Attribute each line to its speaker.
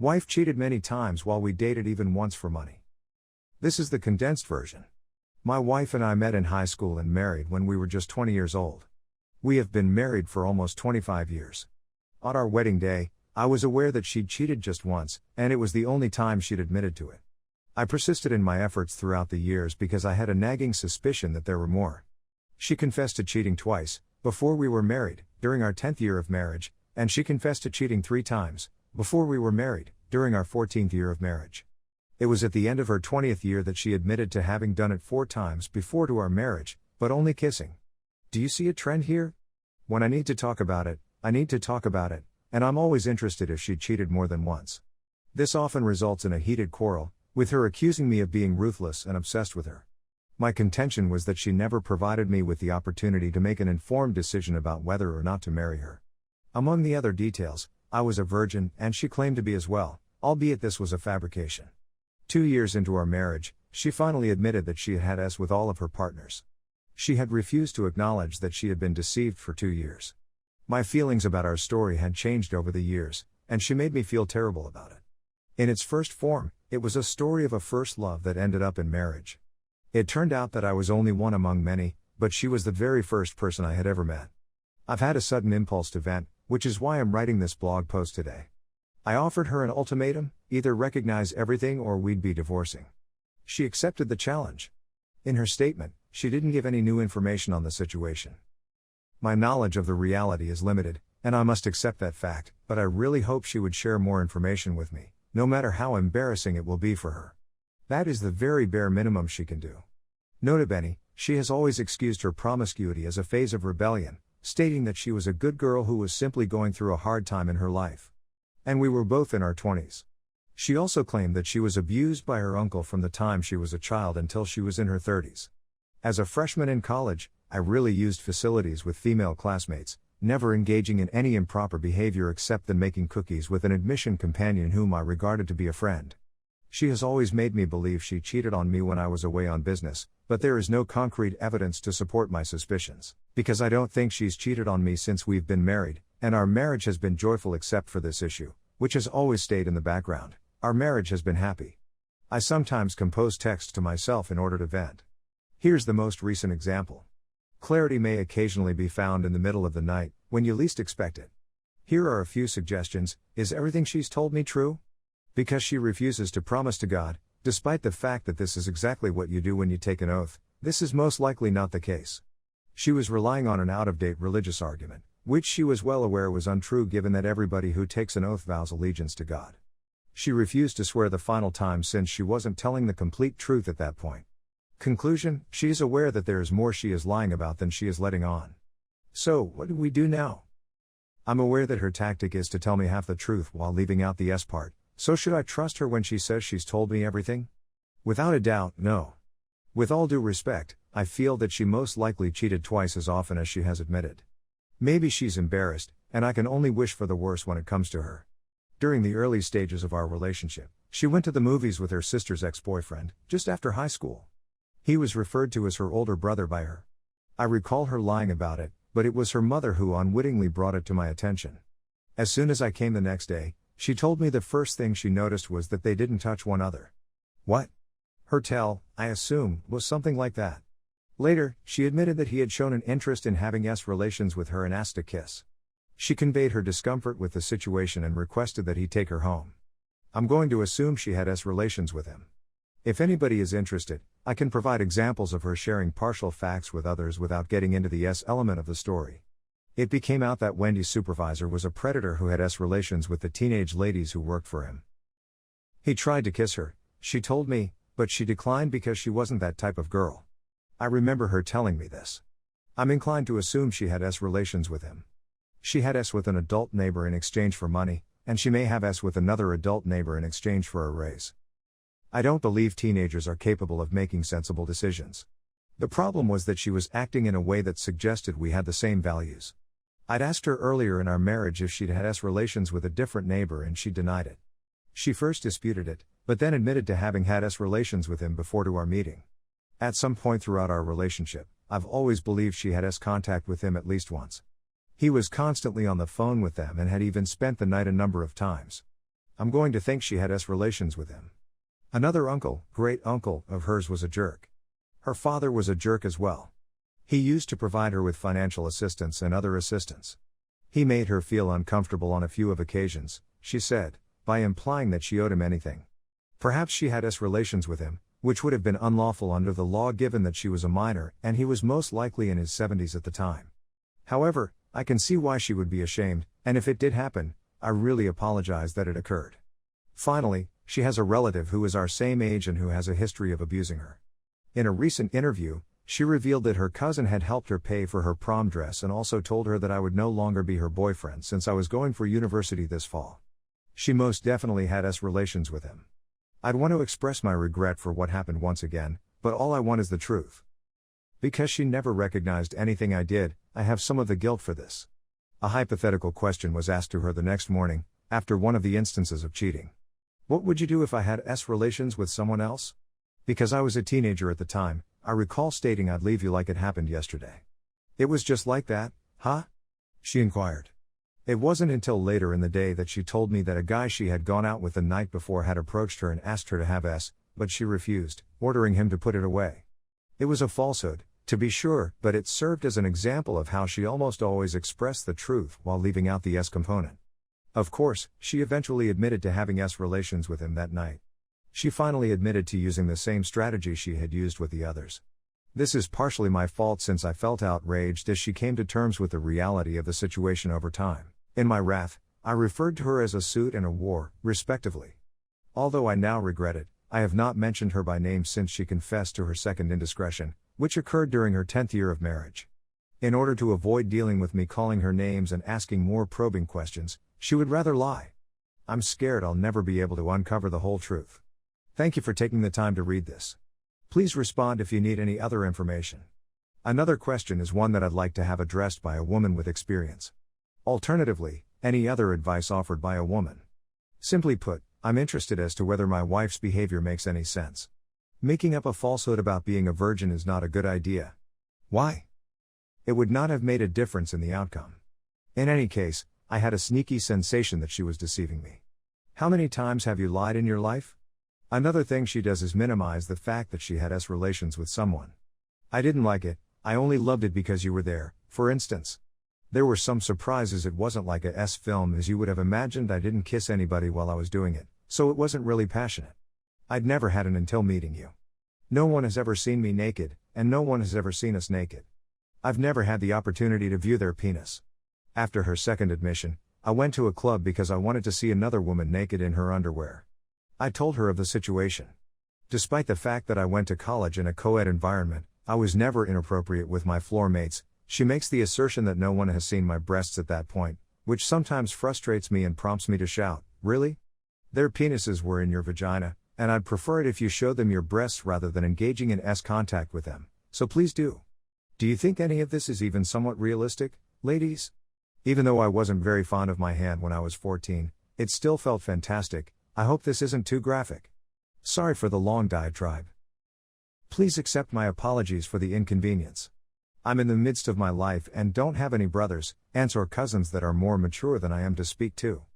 Speaker 1: Wife cheated many times while we dated, even once for money. This is the condensed version. My wife and I met in high school and married when we were just 20 years old. We have been married for almost 25 years. On our wedding day, I was aware that she'd cheated just once, and it was the only time she'd admitted to it. I persisted in my efforts throughout the years because I had a nagging suspicion that there were more. She confessed to cheating twice, before we were married, during our 10th year of marriage, and she confessed to cheating 3 times, before we were married, during our 14th year of marriage. It was at the end of her 20th year that she admitted to having done it 4 times before to our marriage, but only kissing. Do you see a trend here? When I need to talk about it, I need to talk about it, and I'm always interested if she cheated more than once. This often results in a heated quarrel, with her accusing me of being ruthless and obsessed with her. My contention was that she never provided me with the opportunity to make an informed decision about whether or not to marry her. Among the other details, I was a virgin, and she claimed to be as well, albeit this was a fabrication. 2 years into our marriage, she finally admitted that she had had sex with all of her partners. She had refused to acknowledge that she had been deceived for 2 years. My feelings about our story had changed over the years, and she made me feel terrible about it. In its first form, it was a story of a first love that ended up in marriage. It turned out that I was only one among many, but she was the very first person I had ever met. I've had a sudden impulse to vent, which is why I'm writing this blog post today. I offered her an ultimatum: either recognize everything or we'd be divorcing. She accepted the challenge. In her statement, she didn't give any new information on the situation. My knowledge of the reality is limited, and I must accept that fact, but I really hope she would share more information with me, no matter how embarrassing it will be for her. That is the very bare minimum she can do. Nota bene, she has always excused her promiscuity as a phase of rebellion, stating that she was a good girl who was simply going through a hard time in her life. And we were both in our 20s. She also claimed that she was abused by her uncle from the time she was a child until she was in her 30s. As a freshman in college, I really used facilities with female classmates, never engaging in any improper behavior except than making cookies with an admission companion whom I regarded to be a friend. She has always made me believe she cheated on me when I was away on business, but there is no concrete evidence to support my suspicions, because I don't think she's cheated on me since we've been married, and our marriage has been joyful except for this issue, which has always stayed in the background. Our marriage has been happy. I sometimes compose texts to myself in order to vent. Here's the most recent example. Clarity may occasionally be found in the middle of the night, when you least expect it. Here are a few suggestions. Is everything she's told me true? Because she refuses to promise to God, despite the fact that this is exactly what you do when you take an oath, this is most likely not the case. She was relying on an out-of-date religious argument, which she was well aware was untrue given that everybody who takes an oath vows allegiance to God. She refused to swear the final time since she wasn't telling the complete truth at that point. Conclusion: she is aware that there is more she is lying about than she is letting on. So, what do we do now? I'm aware that her tactic is to tell me half the truth while leaving out the S part, so should I trust her when she says she's told me everything? Without a doubt, no. With all due respect, I feel that she most likely cheated twice as often as she has admitted. Maybe she's embarrassed, and I can only wish for the worst when it comes to her. During the early stages of our relationship, she went to the movies with her sister's ex-boyfriend, just after high school. He was referred to as her older brother by her. I recall her lying about it, but it was her mother who unwittingly brought it to my attention. As soon as I came the next day, she told me the first thing she noticed was that they didn't touch one another. What? Her tell, I assume, was something like that. Later, she admitted that he had shown an interest in having relations with her and asked to kiss. She conveyed her discomfort with the situation and requested that he take her home. I'm going to assume she had relations with him. If anybody is interested, I can provide examples of her sharing partial facts with others without getting into the element of the story. It became out that Wendy's supervisor was a predator who had relations with the teenage ladies who worked for him. He tried to kiss her, she told me, but she declined because she wasn't that type of girl. I remember her telling me this. I'm inclined to assume she had relations with him. She had with an adult neighbor in exchange for money, and she may have with another adult neighbor in exchange for a raise. I don't believe teenagers are capable of making sensible decisions. The problem was that she was acting in a way that suggested we had the same values. I'd asked her earlier in our marriage if she'd had relations with a different neighbor and she denied it. She first disputed it, but then admitted to having had relations with him before to our meeting. At some point throughout our relationship, I've always believed she had contact with him at least once. He was constantly on the phone with them and had even spent the night a number of times. I'm going to think she had relations with him. Another uncle, great uncle, of hers was a jerk. Her father was a jerk as well. He used to provide her with financial assistance and other assistance. He made her feel uncomfortable on a few of occasions, she said, by implying that she owed him anything. Perhaps she had relations with him, which would have been unlawful under the law given that she was a minor and he was most likely in his 70s at the time. However, I can see why she would be ashamed, and if it did happen, I really apologize that it occurred. Finally, she has a relative who is our same age and who has a history of abusing her. In a recent interview, she revealed that her cousin had helped her pay for her prom dress and also told her that I would no longer be her boyfriend since I was going for university this fall. She most definitely had relations with him. I'd want to express my regret for what happened once again, but all I want is the truth. Because she never recognized anything I did, I have some of the guilt for this. A hypothetical question was asked to her the next morning, after one of the instances of cheating. What would you do if I had relations with someone else? Because I was a teenager at the time, I recall stating I'd leave you like it happened yesterday. It was just like that, huh? She inquired. It wasn't until later in the day that she told me that a guy she had gone out with the night before had approached her and asked her to have but she refused, ordering him to put it away. It was a falsehood, to be sure, but it served as an example of how she almost always expressed the truth while leaving out the component. Of course, she eventually admitted to having relations with him that night. She finally admitted to using the same strategy she had used with the others. This is partially my fault since I felt outraged as she came to terms with the reality of the situation over time. In my wrath, I referred to her as a suit and a war, respectively. Although I now regret it, I have not mentioned her by name since she confessed to her second indiscretion, which occurred during her 10th year of marriage. In order to avoid dealing with me calling her names and asking more probing questions, she would rather lie. I'm scared I'll never be able to uncover the whole truth. Thank you for taking the time to read this. Please respond if you need any other information. Another question is one that I'd like to have addressed by a woman with experience. Alternatively, any other advice offered by a woman. Simply put, I'm interested as to whether my wife's behavior makes any sense. Making up a falsehood about being a virgin is not a good idea. Why? It would not have made a difference in the outcome. In any case, I had a sneaky sensation that she was deceiving me. How many times have you lied in your life? Another thing she does is minimize the fact that she had relations with someone. I didn't like it, I only loved it because you were there, for instance. There were some surprises. It wasn't like a film as you would have imagined. I didn't kiss anybody while I was doing it, so it wasn't really passionate. I'd never had it until meeting you. No one has ever seen me naked, and no one has ever seen us naked. I've never had the opportunity to view their penis. After her second admission, I went to a club because I wanted to see another woman naked in her underwear. I told her of the situation. Despite the fact that I went to college in a co-ed environment, I was never inappropriate with my floor mates. She makes the assertion that no one has seen my breasts at that point, which sometimes frustrates me and prompts me to shout, "Really? Their penises were in your vagina, and I'd prefer it if you showed them your breasts rather than engaging in contact with them, so please do." Do you think any of this is even somewhat realistic, ladies? Even though I wasn't very fond of my hand when I was 14, it still felt fantastic. I hope this isn't too graphic. Sorry for the long diatribe. Please accept my apologies for the inconvenience. I'm in the midst of my life and don't have any brothers, aunts or cousins that are more mature than I am to speak to.